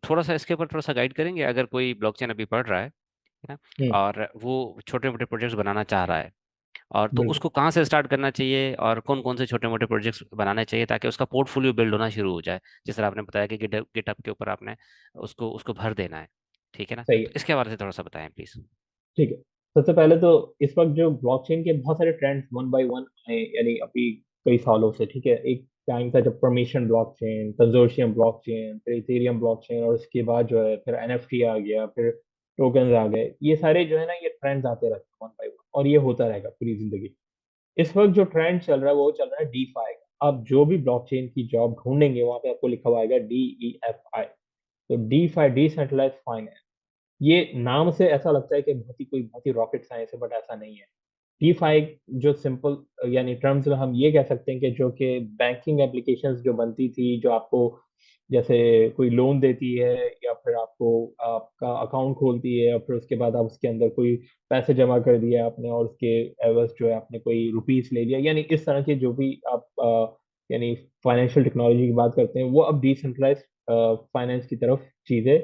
थोड़ा सा इसके ऊपर थोड़ा सा गाइड करेंगे, अगर कोई ब्लॉकचेन अभी पढ़ रहा है ना, हम्म। और वो छोटे मोटे प्रोजेक्ट्स बनाना चाह रहा है, और तो बिल्कुल उसको कहाँ से स्टार्ट करना चाहिए और कौन कौन से छोटे मोटे प्रोजेक्ट्स बनाने चाहिए ताकि उसका पोर्टफोलियो बिल्ड होना शुरू हो जाए, जिस तरह आपने बताया कि गिटहब के ऊपर आपने उसको उसको भर देना है। ठीक है ना, सही तो है। इसके बारे में थोड़ा सा बताएं प्लीज। ठीक है। सबसे पहले तो इस वक्त जो ब्लॉकचेन के बहुत सारे ट्रेंड्स वन बाय वन आए, यानी अभी कई सालों से, ठीक है। एक टाइम था जब परमिशन ब्लॉकचेन, कंसोर्शियम ब्लॉकचेन, फिर इथेरियम ब्लॉकचेन, और उसके बाद जो है फिर एनएफटी आ गया, फिर टोकन्स आ गए। ये सारे जो है ना, ये ट्रेंड्स आते रहते हैं वन बाय वन, और ये होता रहेगा पूरी जिंदगी। इस वक्त जो ट्रेंड चल रहा है वो चल रहा है डीफाई का। आप जो भी ब्लॉकचेन की जॉब ढूंढेंगे वहां पे आपको लिखा हुआ आएगा DEFI। तो डीफाई, डिसेंट्रलाइज फाइनेंस, ये नाम से ऐसा लगता है कि बहुत ही रॉकेट साइंस है, बट ऐसा नहीं है। डीफाई जो सिंपल, यानी टर्म्स में हम ये कह सकते हैं कि जो कि बैंकिंग एप्लीकेशंस जो बनती थी, जो आपको जैसे कोई लोन देती है, या फिर आपको आपका अकाउंट खोलती है, और फिर उसके बाद आप उसके अंदर कोई पैसे जमा कर दिया आपने, और उसके एवज जो है आपने कोई रुपीस ले लिया, यानी इस तरह के जो भी आप यानी फाइनेंशियल टेक्नोलॉजी की बात करते हैं, वो अब डिसेंट्रलाइज फाइनेंस की तरफ चीजें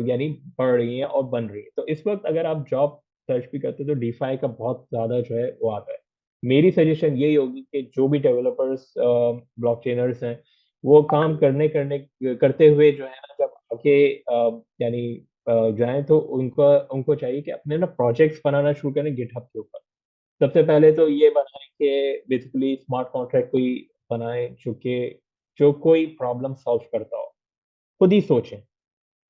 यानी बढ़ रही हैं और बन रही है। तो इस वक्त अगर आप जॉब सर्च भी करते हैं तो डीफाई का बहुत ज्यादा जो है वो आता है। मेरी सजेशन यही होगी कि जो भी डेवलपर्स ब्लॉकचेनर्स हैं, वो काम करने करने करते हुए जो है ना, जब आगे यानी जाएं, तो उनको उनको चाहिए कि अपने ना प्रोजेक्ट्स बनाना शुरू करें गिटहब के ऊपर। सबसे पहले तो ये बनाएं कि बेसिकली स्मार्ट कॉन्ट्रैक्ट कोई बनाएं जो कोई प्रॉब्लम सॉल्व करता हो। खुद ही सोचें।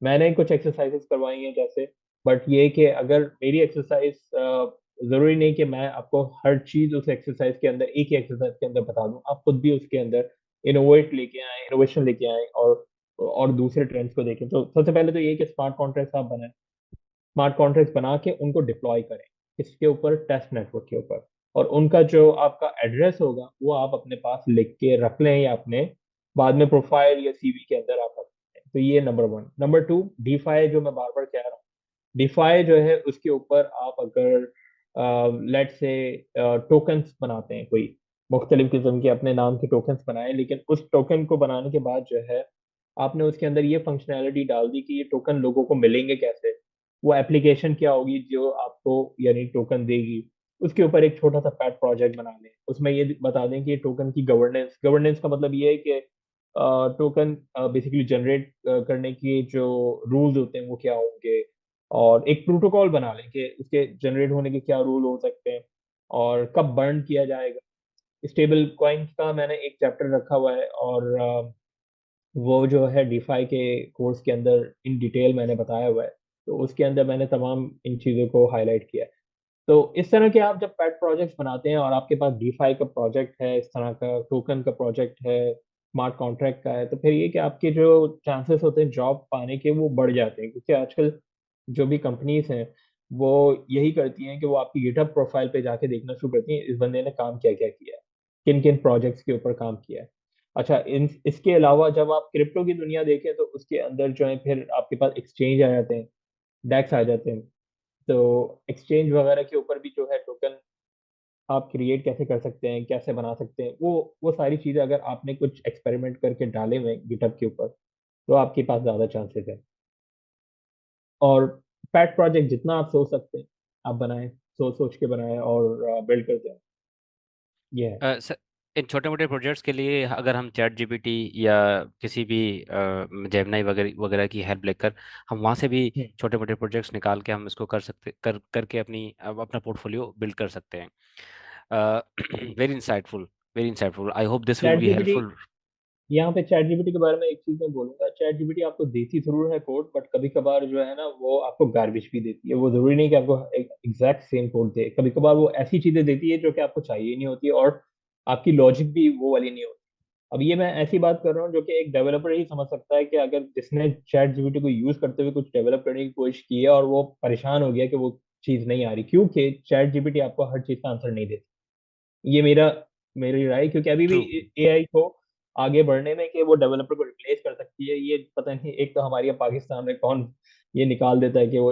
मैंने कुछ एक्सरसाइजेस करवाई हैं जैसे, बट ये कि अगर मेरी एक्सरसाइज, जरूरी नहीं कि मैं आपको हर चीज उस एक्सरसाइज के अंदर, एक ही एक्सरसाइज के अंदर बता दूं। आप खुद भी उसके अंदर इनोवेशन लेके आए, और दूसरे ट्रेंड्स को देखें। तो सबसे पहले तो ये कि स्मार्ट कॉन्ट्रैक्ट्स आप बनाएं। स्मार्ट कॉन्ट्रैक्ट्स बना के उनको डिप्लॉय करें इसके ऊपर, टेस्ट नेटवर्क के ऊपर। और उनका जो आपका एड्रेस होगा वो आप अपने पास लिख के रख लें, या अपने बाद में प्रोफाइल या सीवी के अंदर आप रख लें। तो ये number one. Number two, DeFi जो मैं बार बार कह रहा हूँ, डिफाई जो है उसके ऊपर आप अगर लेट से टोकन्स बनाते हैं, कोई मुख्तलिफ किस्म के अपने नाम के टोकन्स बनाए, लेकिन उस टोकन को बनाने के बाद जो है आपने उसके अंदर ये फंक्शनैलिटी डाल दी कि ये टोकन लोगों को मिलेंगे कैसे, वो एप्लीकेशन क्या होगी जो आपको यानी टोकन देगी। उसके ऊपर एक छोटा सा पैट प्रोजेक्ट बना लें, उसमें ये बता दें कि टोकन की गवर्नेंस, गवर्नेंस का मतलब ये है कि टोकन बेसिकली जनरेट करने के जो रूल्स होते हैं वो क्या होंगे, और एक प्रोटोकॉल बना लें कि उसके जनरेट होने के क्या रूल हो सकते हैं, और कब बर्न किया जाएगा। स्टेबल कॉइन का मैंने एक चैप्टर रखा हुआ है, और वो जो है डीफाई के कोर्स के अंदर इन डिटेल मैंने बताया हुआ है। तो उसके अंदर मैंने तमाम इन चीज़ों को हाईलाइट किया है। तो इस तरह के आप जब पेट प्रोजेक्ट्स बनाते हैं, और आपके पास डीफाई का प्रोजेक्ट है, इस तरह का टोकन का प्रोजेक्ट है, स्मार्ट कॉन्ट्रैक्ट का है, तो फिर ये कि आपके जो चांसेस होते हैं जॉब पाने के वो बढ़ जाते हैं, क्योंकि आजकल जो भी कंपनीज हैं वो यही करती हैं कि वो आपकी गिटहब प्रोफाइल पे जाके देखना शुरू करती हैं इस बंदे ने काम क्या क्या किया है, किन किन प्रोजेक्ट्स के ऊपर काम किया है। अच्छा, इन इसके अलावा जब आप क्रिप्टो की दुनिया देखें तो उसके अंदर जो है फिर आपके पास एक्सचेंज आ जाते हैं, डेक्स आ जाते हैं। तो एक्सचेंज वगैरह के ऊपर भी जो है टोकन आप क्रिएट कैसे कर सकते हैं, कैसे बना सकते हैं, वो सारी चीजें अगर आपने कुछ एक्सपेरिमेंट करके डाले हुए गिटहब के ऊपर, तो आपके पास ज्यादा चांसेस है। और पैट प्रोजेक्ट जितना आप सोच सकते हैं आप बनाएं, सोच सोच के बनाएं और बिल्ड करते हैं। ये है। सर, इन छोटे मोटे प्रोजेक्ट्स के लिए अगर हम चैट जीपीटी या किसी भी जेमिनाई वगैरह वगैरह की हेल्प लेकर हम वहाँ से भी हम्म। छोटे मोटे प्रोजेक्ट्स निकाल के हम इसको कर सकते करके अपना पोर्टफोलियो बिल्ड कर सकते हैं। Very insightful, very insightful, I hope this will chat be GPT, helpful. यहाँ पे चैट जीपीटी के बारे में एक चीज मैं बोलूंगा। चैट जीपीटी आपको देती जरूर है कोड, बट कभी कभार जो है ना वो आपको गार्बेज भी देती है। वो जरूरी नहीं कि आपको एग्जैक्ट सेम कोड दे, कभी कभार वो ऐसी चीजें देती है जो कि आपको चाहिए नहीं होती, और आपकी लॉजिक भी वो वाली नहीं होती। अब ये मैं ऐसी बात कर रहा हूँ जो कि एक डेवलपर ही समझ सकता है, कि अगर जिसने चैट जीपीटी को यूज करते हुए कुछ डेवलप करने की कोशिश की है, और वो परेशान हो गया कि वो चीज नहीं आ रही, क्योंकि चैट जीपीटी आपको हर चीज का आंसर नहीं देती। ये मेरी राय, क्योंकि अभी भी ट्रू। एआई को आगे बढ़ने में कि वो डेवलपर को रिप्लेस कर सकती है, ये पता नहीं। एक तो हमारे यहाँ पाकिस्तान में कौन ये निकाल देता है कि वो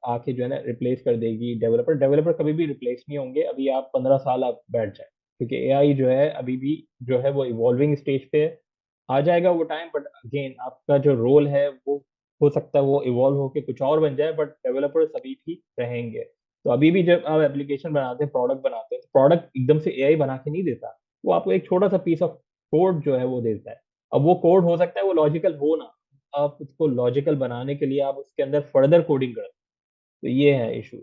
आके जो है ना रिप्लेस कर देगी डेवलपर। डेवलपर कभी भी रिप्लेस नहीं होंगे। अभी आप 15 साल आप बैठ जाए, क्योंकि एआई जो है अभी भी जो है वो इवॉल्विंग स्टेज पे है। आ जाएगा वो टाइम, बट अगेन आपका जो रोल है वो हो सकता है वो इवॉल्व होके कुछ और बन जाए, बट डेवलपर्स अभी भी रहेंगे। तो अभी भी जब आप एप्लीकेशन बनाते हैं, प्रोडक्ट बनाते हैं, तो प्रोडक्ट एकदम से एआई बना के नहीं देता, वो आपको एक छोटा सा पीस ऑफ कोड जो है वो देता है। अब वो कोड हो सकता है वो लॉजिकल हो ना, आप उसको लॉजिकल बनाने के लिए आप उसके अंदर फर्दर कोडिंग करते हैं। तो ये है इशू।